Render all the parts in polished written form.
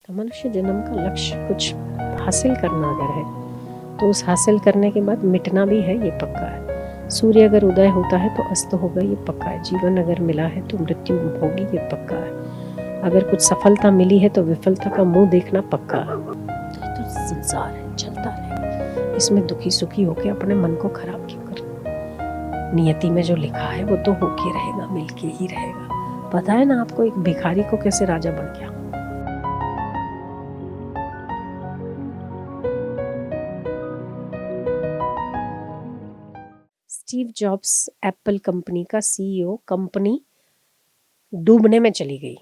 तो मनुष्य जन्म का लक्ष्य कुछ हासिल करना अगर है तो उस हासिल करने के बाद मिटना भी है, ये पक्का है। सूर्य अगर उदय होता है तो अस्त होगा, ये पक्का है। जीवन अगर मिला है तो मृत्यु होगी, ये पक्का है। अगर कुछ सफलता मिली है तो विफलता का मुंह देखना पक्का है। तो संसार है, चलता रहेगा। इसमें दुखी सुखी होके अपने मन को खराब क्यों करना। नियति में जो लिखा है वो तो होके रहेगा, मिलके ही रहेगा। पता है ना आपको, एक भिखारी को कैसे राजा बन गया। स्टीव जॉब्स एप्पल कंपनी का सीईओ, कंपनी डूबने में चली गई,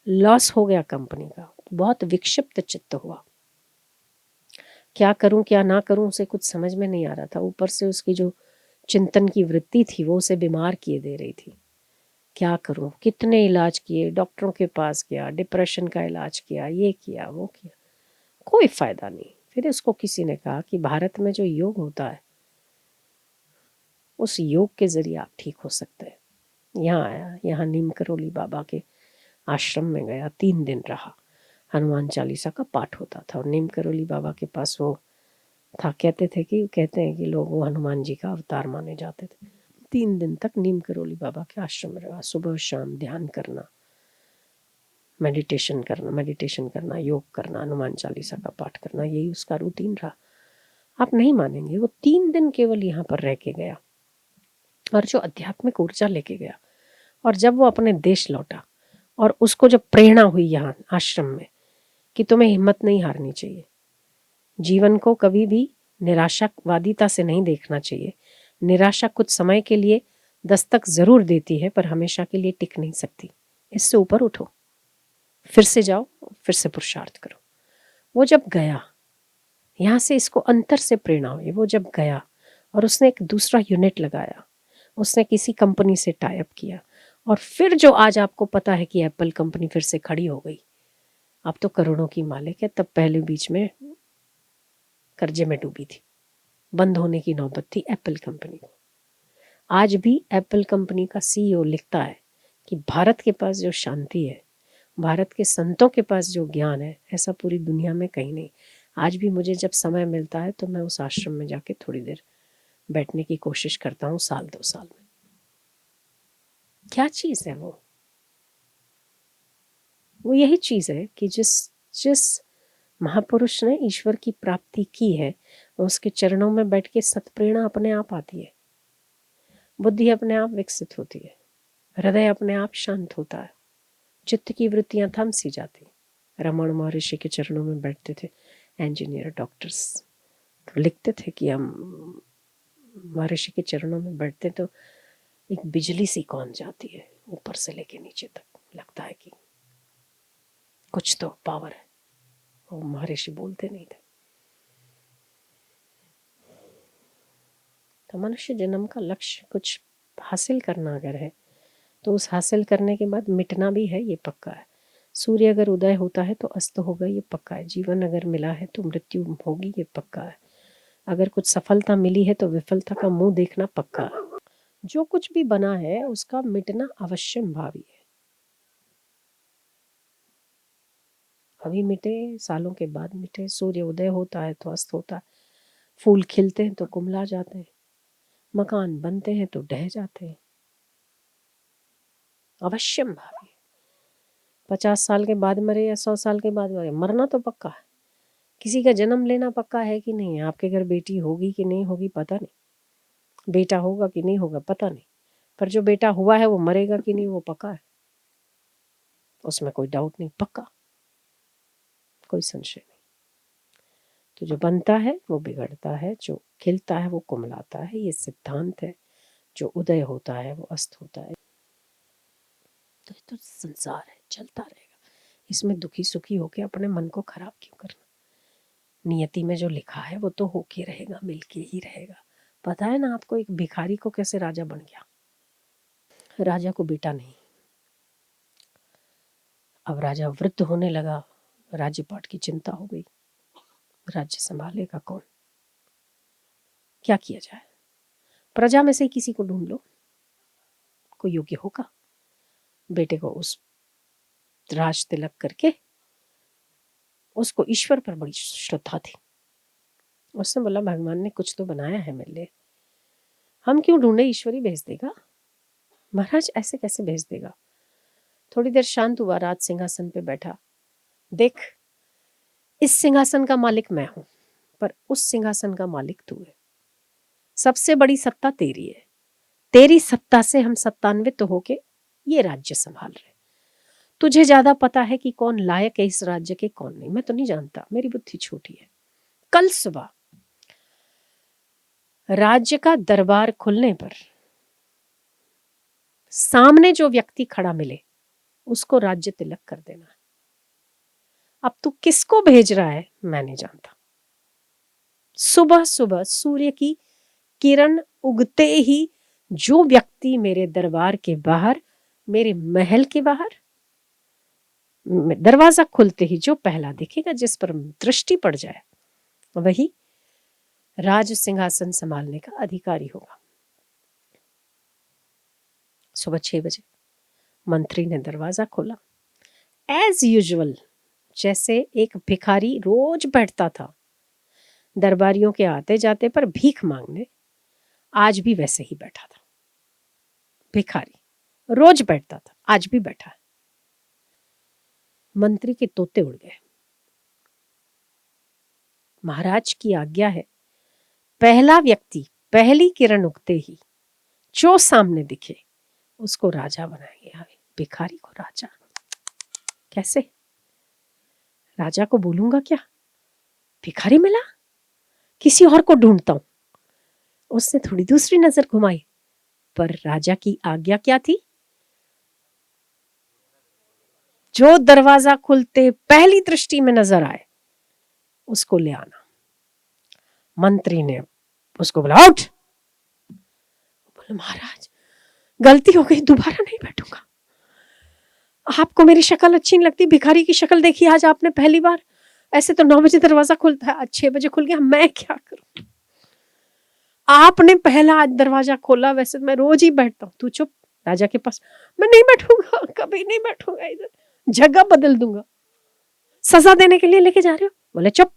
लॉस हो गया कंपनी का, बहुत विक्षिप्त चित्त हुआ। क्या करूं क्या ना करूं उसे कुछ समझ में नहीं आ रहा था। ऊपर से उसकी जो चिंतन की वृत्ति थी वो उसे बीमार किए दे रही थी। क्या करूं, कितने इलाज किए, डॉक्टरों के पास गया, डिप्रेशन का इलाज किया, ये किया वो किया, कोई फायदा नहीं। फिर उसको किसी ने कहा कि भारत में जो योग होता है उस योग के जरिए आप ठीक हो सकते हैं। यहाँ आया, यहाँ नीम करोली बाबा के आश्रम में गया, 3 दिन रहा। हनुमान चालीसा का पाठ होता था और नीम करोली बाबा के पास वो था। कहते हैं कि लोग वो हनुमान जी का अवतार माने जाते थे। 3 दिन तक नीम करोली बाबा के आश्रम में रहा। सुबह शाम ध्यान करना, मेडिटेशन करना, योग करना, हनुमान चालीसा का पाठ करना, यही उसका रूटीन रहा। आप नहीं मानेंगे, वो 3 दिन केवल यहाँ पर रह के गया और जो आध्यात्मिक ऊर्जा लेके गया। और जब वो अपने देश लौटा और उसको जब प्रेरणा हुई यहाँ आश्रम में कि तुम्हें हिम्मत नहीं हारनी चाहिए, जीवन को कभी भी निराशावादिता से नहीं देखना चाहिए। निराशा कुछ समय के लिए दस्तक जरूर देती है पर हमेशा के लिए टिक नहीं सकती। इससे ऊपर उठो, फिर से जाओ, फिर से पुरुषार्थ करो। वो जब गया, यहाँ से इसको अंतर से प्रेरणा हुई। वो जब गया और उसने एक दूसरा यूनिट लगाया, उसने किसी कंपनी से टाई अप किया और फिर जो आज आपको पता है कि एप्पल कंपनी फिर से खड़ी हो गई। अब तो करोड़ों की मालिक है, तब पहले बीच में कर्जे में डूबी थी, बंद होने की नौबत थी एप्पल कंपनी को। आज भी एप्पल कंपनी का सीईओ लिखता है कि भारत के पास जो शांति है, भारत के संतों के पास जो ज्ञान है, ऐसा पूरी दुनिया में कहीं नहीं। आज भी मुझे जब समय मिलता है तो मैं उस आश्रम में जाके थोड़ी देर बैठने की कोशिश करता हूँ, 1-2 साल में। क्या चीज़ है वो यही चीज़ है कि जिस जिस महापुरुष ने ईश्वर की प्राप्ति की है, उसके चरणों में बैठ के सत्प्रेरणा अपने आप आती है, बुद्धि अपने आप विकसित होती है, हृदय अपने आप शांत होता है, चित्त की वृत्तियां थम सी जाती। रमण महर्षि के चरणों में बैठते थे इंजीनियर, डॉक्टर्स, तो लिखते थे कि हम महर्षि के चरणों में बैठते तो एक बिजली सी कौन जाती है ऊपर से लेके नीचे तक, लगता है कि कुछ तो पावर है। वो महर्षि बोलते नहीं थे। तो मनुष्य जन्म का लक्ष्य कुछ हासिल करना अगर है तो उस हासिल करने के बाद मिटना भी है, ये पक्का है। सूर्य अगर उदय होता है तो अस्त होगा, ये पक्का है। जीवन अगर मिला है तो मृत्यु होगी, ये पक्का है। अगर कुछ सफलता मिली है तो विफलता का मुंह देखना पक्का है। जो कुछ भी बना है उसका मिटना अवश्यंभावी है। अभी मिटे, सालों के बाद मिटे। सूर्य उदय होता है तो अस्त होता है। फूल खिलते हैं तो कुम्हला जाते हैं, मकान बनते हैं तो ढह जाते हैं। अवश्यंभावी। 50 साल के बाद मरे या 100 साल के बाद मरे, मरना तो पक्का है। किसी का जन्म लेना पक्का है कि नहीं। आपके घर बेटी होगी कि नहीं होगी पता नहीं, बेटा होगा कि नहीं होगा पता नहीं, पर जो बेटा हुआ है वो मरेगा कि नहीं वो पक्का है। उसमें कोई डाउट नहीं, पक्का, कोई संशय नहीं। तो जो बनता है वो बिगड़ता है, जो खिलता है वो कुमलाता है, ये सिद्धांत है। जो उदय होता है वो अस्त होता है। तो ये तो संसार है, चलता रहेगा। इसमें दुखी सुखी होके अपने मन को खराब क्यों करना। नियति में जो लिखा है वो तो होके रहेगा, मिलके ही रहेगा। पता है ना आपको, एक भिखारी को कैसे राजा बन गया। राजा को बेटा नहीं। अब राजा वृद्ध होने लगा, राज्यपाट की चिंता हो गई, राज्य संभालेगा कौन, क्या किया जाए। प्रजा में से ही किसी को ढूंढ लो, कोई योग्य होगा। बेटे को उस राज तिलक करके उसको ईश्वर पर बड़ी श्रद्धा थी। उसने बोला भगवान ने कुछ तो बनाया है मेरे लिए, हम क्यों ढूंढे, ईश्वर ही भेज देगा। महाराज ऐसे कैसे भेज देगा। थोड़ी देर शांत हुआ, राज सिंहासन पे बैठा। देख, इस सिंहासन का मालिक मैं हूं, पर उस सिंहासन का मालिक तू है। सबसे बड़ी सत्ता तेरी है, तेरी सत्ता से हम सत्तान्वित होके ये राज्य संभाल रहे। तुझे ज्यादा पता है कि कौन लायक है इस राज्य के, कौन नहीं। मैं तो नहीं जानता, मेरी बुद्धि छोटी है। कल सुबह राज्य का दरबार खुलने पर सामने जो व्यक्ति खड़ा मिले उसको राज्य तिलक कर देना। अब तू किसको भेज रहा है मैं नहीं जानता। सुबह सुबह सूर्य की किरण उगते ही जो व्यक्ति मेरे दरबार के बाहर, मेरे महल के बाहर, दरवाजा खुलते ही जो पहला दिखेगा, जिस पर दृष्टि पड़ जाए, वही राज सिंहासन संभालने का अधिकारी होगा। सुबह 6 बजे मंत्री ने दरवाजा खोला। एज यूजुअल, जैसे एक भिखारी रोज बैठता था दरबारियों के आते जाते पर भीख मांगने, आज भी वैसे ही बैठा था। भिखारी रोज बैठता था, आज भी बैठा है। मंत्री के तोते उड़ गए। महाराज की आज्ञा है, पहला व्यक्ति पहली किरण उगते ही जो सामने दिखे उसको राजा बनाएंगे। भिखारी को राजा कैसे? राजा को बोलूंगा क्या? भिखारी मिला, किसी और को ढूंढता हूं। उसने थोड़ी दूसरी नजर घुमाई, पर राजा की आज्ञा क्या थी? जो दरवाजा खुलते पहली दृष्टि में नजर आए उसको ले आना। मंत्री ने उसको बोला, आउट। बोले महाराज गलती हो गई, दोबारा नहीं बैठूंगा। आपको मेरी शक्ल अच्छी नहीं लगती, भिखारी की शक्ल देखी आज आपने पहली बार। ऐसे तो 9 बजे दरवाजा खुलता है, आज 6 बजे खुल गया, मैं क्या करूं। आपने पहला आज दरवाजा खोला, वैसे मैं रोज ही बैठता हूं। तू चुप। राजा के पास मैं नहीं बैठूंगा, कभी नहीं बैठूंगा, इधर जगह बदल दूंगा। सजा देने के लिए लेके जा रहे हो? बोले चुप।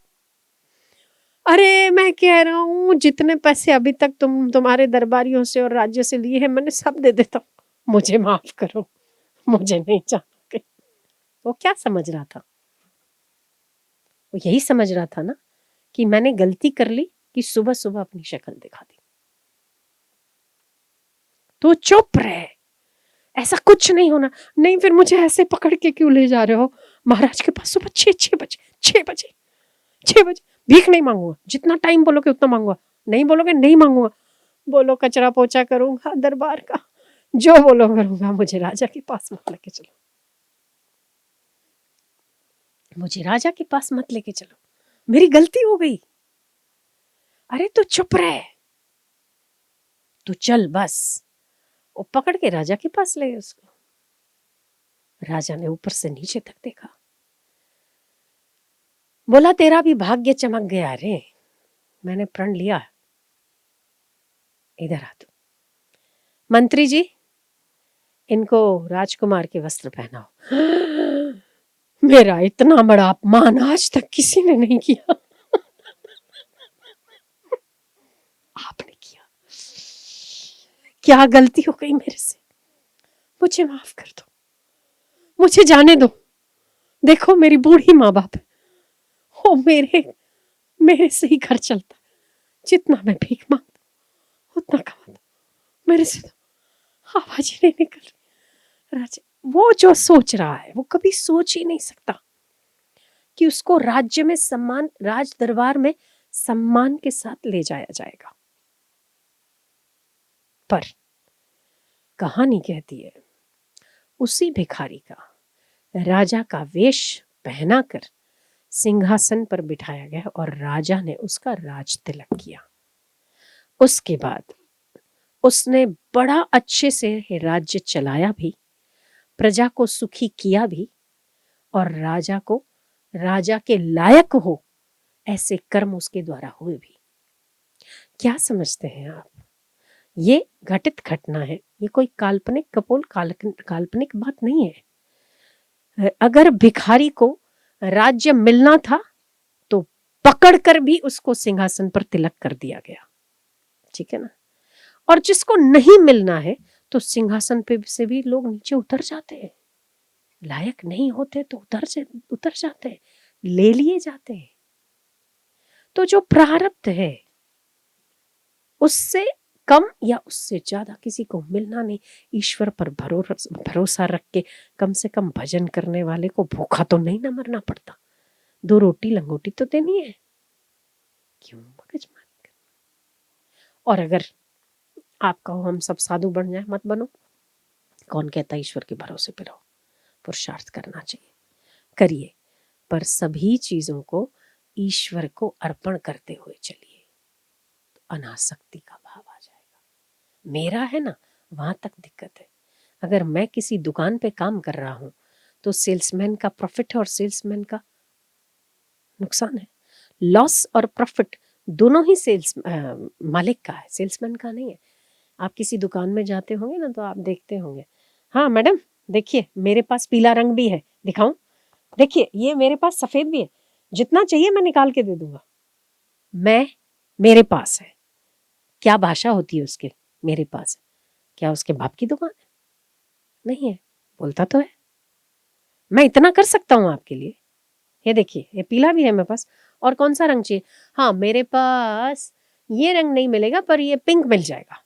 अरे मैं कह रहा हूं जितने पैसे अभी तक तुम्हारे दरबारियों से और राज्य से लिए हैं मैंने सब दे देता हूं, मुझे माफ करो, मुझे नहीं जाना। वो क्या समझ रहा था? वो यही समझ रहा था ना कि मैंने गलती कर ली कि सुबह सुबह अपनी शक्ल दिखा दी। तो चुप रहे, ऐसा कुछ नहीं होना। नहीं फिर मुझे ऐसे पकड़ के क्यों ले जा रहे हो महाराज के पास? सुबह 6 बजे भीख नहीं मांगूंगा, जितना टाइम बोलोगे उतना मांगूंगा। नहीं बोलोगे नहीं मांगूंगा। बोलो कचरा पोछा करूंगा दरबार का, जो बोलो करूंगा, मुझे राजा के पास मत लेके चलो, मुझे राजा के पास मत लेके चलो, मेरी गलती हो गई। अरे तू चुप रहे, तू चल बस। वो पकड़ के राजा के पास ले उसको। राजा ने ऊपर से नीचे तक देखा, बोला तेरा भी भाग्य चमक गया रे, मैंने प्रण लिया, इधर आ तू। मंत्री जी इनको राजकुमार के वस्त्र पहनाओ। मेरा इतना बड़ा अपमान आज तक किसी ने नहीं किया, आपने किया। क्या गलती हो गई मेरे से, मुझे माफ कर दो, मुझे जाने दो। देखो मेरी बूढ़ी माँ बाप है, वो मेरे से ही घर चलता है, जितना मैं भीख मांगता उतना कमाता, मेरे से तो आवाज ही नहीं निकल रही। राजा वो जो सोच रहा है वो कभी सोच ही नहीं सकता कि उसको राज्य में सम्मान, राज दरबार में सम्मान के साथ ले जाया जाएगा। पर कहानी कहती है उसी भिखारी का राजा का वेश पहनाकर सिंहासन पर बिठाया गया और राजा ने उसका राज तिलक किया। उसके बाद उसने बड़ा अच्छे से राज्य चलाया भी, प्रजा को सुखी किया भी, और राजा को राजा के लायक हो ऐसे कर्म उसके द्वारा हुए भी। क्या समझते हैं आप? ये घटित घटना है, ये कोई काल्पनिक कपोल काल्पनिक बात नहीं है। अगर भिखारी को राज्य मिलना था तो पकड़कर भी उसको सिंहासन पर तिलक कर दिया गया, ठीक है ना। और जिसको नहीं मिलना है तो सिंहासन पे से भी लोग नीचे उतर जाते हैं, लायक नहीं होते तो उतर जाते हैं, ले लिए जाते हैं। तो जो प्रारब्ध है उससे कम या उससे ज्यादा किसी को मिलना नहीं। ईश्वर पर भरोसा रख के कम से कम भजन करने वाले को भूखा तो नहीं ना मरना पड़ता, 2 रोटी लंगोटी तो देनी है, क्यों मगजमारी करना। और अगर आप कहो हम सब साधु बन जाए, मत बनो। कौन कहता ईश्वर के भरोसे पे रहो, पुरुषार्थ करना चाहिए, करिए, पर सभी चीजों को ईश्वर को अर्पण करते हुए चलिए, तो अनासक्ति का भाव आ जाएगा। मेरा है ना, वहां तक दिक्कत है। अगर मैं किसी दुकान पे काम कर रहा हूं तो सेल्समैन का प्रॉफिट है और सेल्समैन का नुकसान है। लॉस और प्रॉफिट दोनों ही मालिक का है, सेल्समैन का नहीं है। आप किसी दुकान में जाते होंगे ना तो आप देखते होंगे, हाँ मैडम देखिए मेरे पास पीला रंग भी है, दिखाऊं, देखिए ये मेरे पास सफेद भी है, जितना चाहिए मैं निकाल के दे दूंगा। मैं, मेरे पास है, क्या भाषा होती है उसके, मेरे पास है, क्या उसके बाप की दुकान है? नहीं है, बोलता तो है मैं इतना कर सकता हूँ आपके लिए, ये देखिए ये पीला भी है मेरे पास, और कौन सा रंग चाहिए, हाँ मेरे पास ये रंग नहीं मिलेगा पर ये पिंक मिल जाएगा।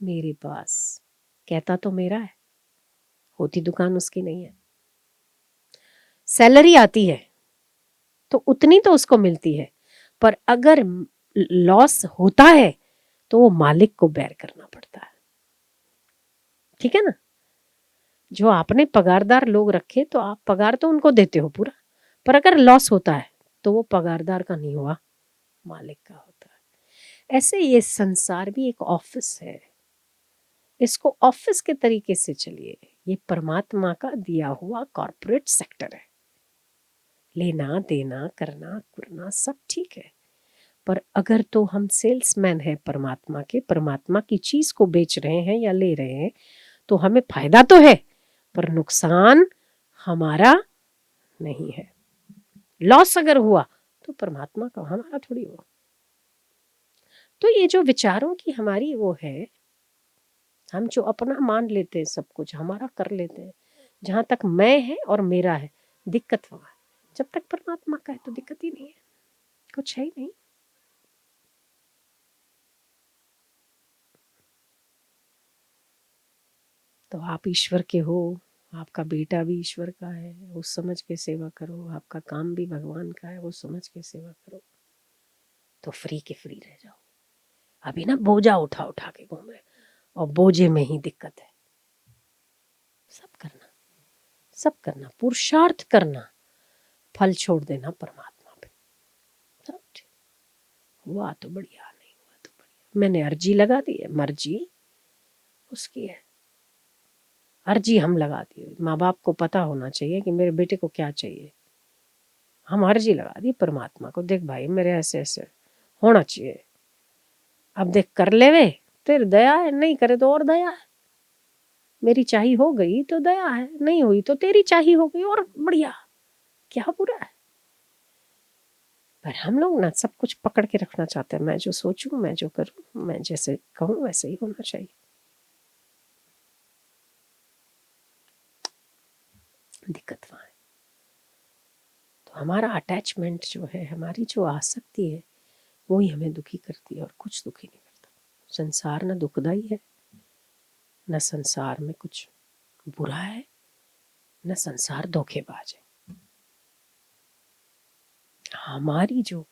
मेरे पास, कहता तो मेरा है, होती दुकान उसकी नहीं है। सैलरी आती है तो उतनी तो उसको मिलती है, पर अगर लॉस होता है तो वो मालिक को बेयर करना पड़ता है, ठीक है ना। जो आपने पगारदार लोग रखे तो आप पगार तो उनको देते हो पूरा, पर अगर लॉस होता है तो वो पगारदार का नहीं हुआ, मालिक का होता है। ऐसे ये संसार भी एक ऑफिस है, इसको ऑफिस के तरीके से चलिए। ये परमात्मा का दिया हुआ कॉर्पोरेट सेक्टर है, लेना देना करना करना सब ठीक है, पर अगर तो हम सेल्समैन हैं परमात्मा के, परमात्मा की चीज को बेच रहे हैं या ले रहे हैं, तो हमें फायदा तो है पर नुकसान हमारा नहीं है। लॉस अगर हुआ तो परमात्मा का, हमारा थोड़ी हुआ। तो ये जो विचारों की हमारी वो है, हम जो अपना मान लेते हैं, सब कुछ हमारा कर लेते हैं, जहां तक मैं है और मेरा है, दिक्कत वहां है। जब तक परमात्मा का है तो दिक्कत ही नहीं है, कुछ है ही नहीं। तो आप ईश्वर के हो, आपका बेटा भी ईश्वर का है, वो समझ के सेवा करो, आपका काम भी भगवान का है, वो समझ के सेवा करो, तो फ्री के फ्री रह जाओ। अभी ना बोझा उठा उठा के घूम रहे, और बोझे में ही दिक्कत है। सब करना, पुरुषार्थ करना, फल छोड़ देना परमात्मा पे, सब ठीक। हुआ तो बढ़िया, नहीं हुआ तो बढ़िया, मैंने अर्जी लगा दी है, मर्जी उसकी है, अर्जी हम लगा दी। माँ बाप को पता होना चाहिए कि मेरे बेटे को क्या चाहिए, हम अर्जी लगा दी परमात्मा को, देख भाई मेरे ऐसे ऐसे होना चाहिए, अब देख कर ले वे, तेरी दया है, नहीं करे तो और दया है, मेरी चाही हो गई तो दया है, नहीं हुई तो तेरी चाही हो गई और बढ़िया, क्या बुरा है। पर हम लोग ना सब कुछ पकड़ के रखना चाहते हैं, मैं जो सोचूं, मैं जो करूं, मैं जैसे कहूं वैसे ही होना चाहिए। दिक्कत वहां है। तो हमारा अटैचमेंट जो है, हमारी जो आसक्ति है, वो ही हमें दुखी करती है और कुछ दुखी नहीं करता। संसार ना दुखदाई है, न संसार में कुछ बुरा है, न संसार धोखेबाज है। हमारी जो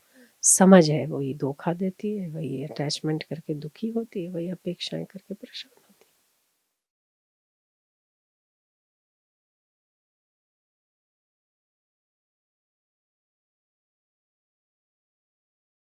समझ है वही धोखा देती है, वही अटैचमेंट करके दुखी होती है, वही अपेक्षाएं करके परेशान।